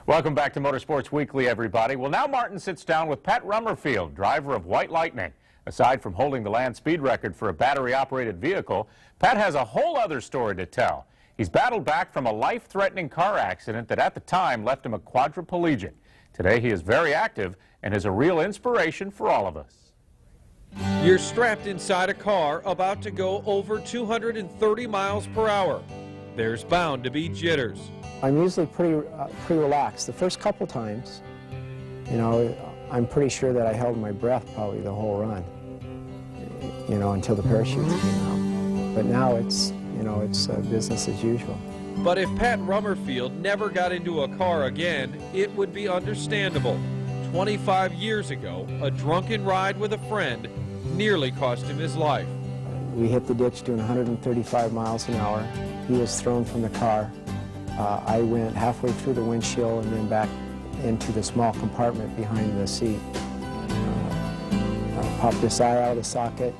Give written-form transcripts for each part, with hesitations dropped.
Welcome back to Motorsports Weekly, everybody. Well, now Martin sits down with Pat Rummerfield, driver of White Lightning. Aside from holding the land speed record for a battery-operated vehicle, Pat has a whole other story to tell. He's battled back from a life-threatening car accident that at the time left him a quadriplegic. Today he is very active and is a real inspiration for all of us. You're strapped inside a car about to go over 230 miles per hour. There's bound to be jitters. I'm usually pretty relaxed. The first couple times, I'm pretty sure that I held my breath probably the whole run, until the parachutes came out. But now it's business as usual. But if Pat Rummerfield never got into a car again, it would be understandable. 25 years ago, a drunken ride with a friend nearly cost him his life. We hit the ditch doing 135 miles an hour. He was thrown from the car. I went halfway through the windshield and then back into the small compartment behind the seat. Popped this eye out of the socket,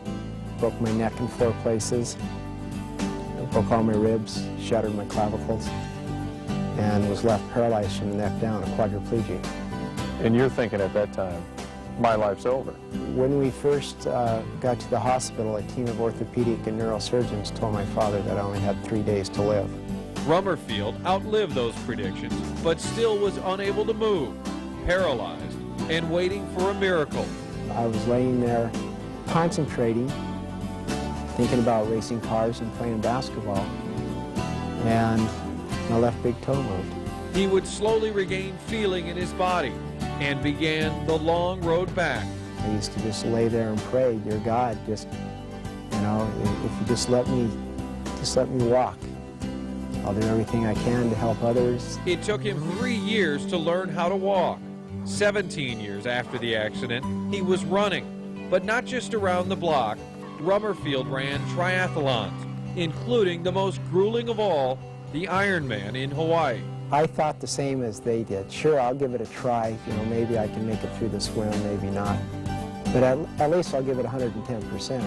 broke my neck in 4 places, broke all my ribs, shattered my clavicles, and was left paralyzed from the neck down, a quadriplegic. And you're thinking at that time, my life's over. When we first got to the hospital, a team of orthopedic and neurosurgeons told my father that I only had 3 days to live. Rummerfield outlived those predictions, but still was unable to move, paralyzed, and waiting for a miracle. I was laying there concentrating, thinking about racing cars and playing basketball, and my left big toe moved. He would slowly regain feeling in his body and began the long road back. I used to just lay there and pray, dear God, if you just let me walk. I'll do everything I can to help others. It took him 3 years to learn how to walk. 17 years after the accident, he was running, but not just around the block. Rummerfield ran triathlons, including the most grueling of all, the Ironman in Hawaii. I thought the same as they did. Sure, I'll give it a try. Maybe I can make it through the swim, maybe not. But at least I'll give it 110%.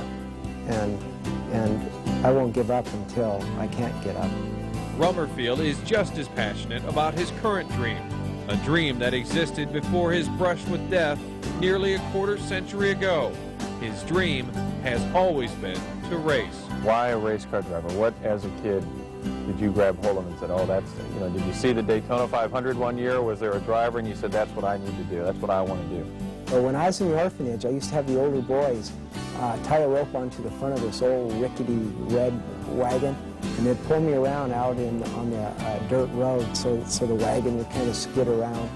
And I won't give up until I can't get up. Rummerfield is just as passionate about his current dream, a dream that existed before his brush with death nearly a quarter-century ago. His dream has always been to race. Why a race car driver? What, as a kid, did you grab hold of and said, oh, that's, did you see the Daytona 500 one year, or was there a driver and you said, that's what I need to do, that's what I want to do? Well, when I was in the orphanage, I used to have the older boys tie a rope onto the front of this old rickety red wagon, and they'd pull me around out on the dirt road so the wagon would kind of skid around.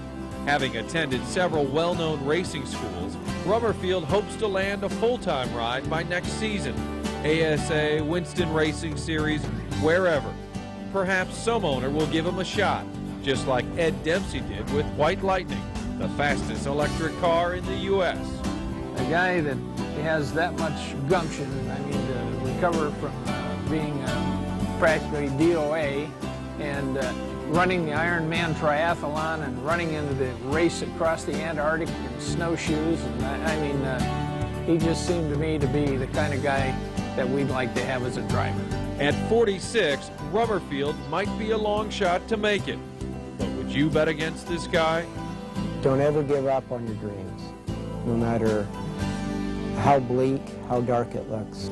Having attended several well-known racing schools, Rummerfield hopes to land a full-time ride by next season. ASA, Winston Racing Series, wherever. Perhaps some owner will give him a shot, just like Ed Dempsey did with White Lightning, the fastest electric car in the U.S. A guy that has that much gumption, to recover from being practically DOA and running the Ironman triathlon and running into the race across the Antarctic in snowshoes, and he just seemed to me to be the kind of guy that we'd like to have as a driver. At 46, Rummerfield might be a long shot to make it. But would you bet against this guy? Don't ever give up on your dreams, no matter how bleak, how dark it looks.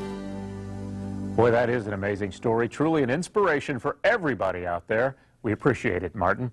Boy, that is an amazing story. Truly an inspiration for everybody out there. We appreciate it, Martin.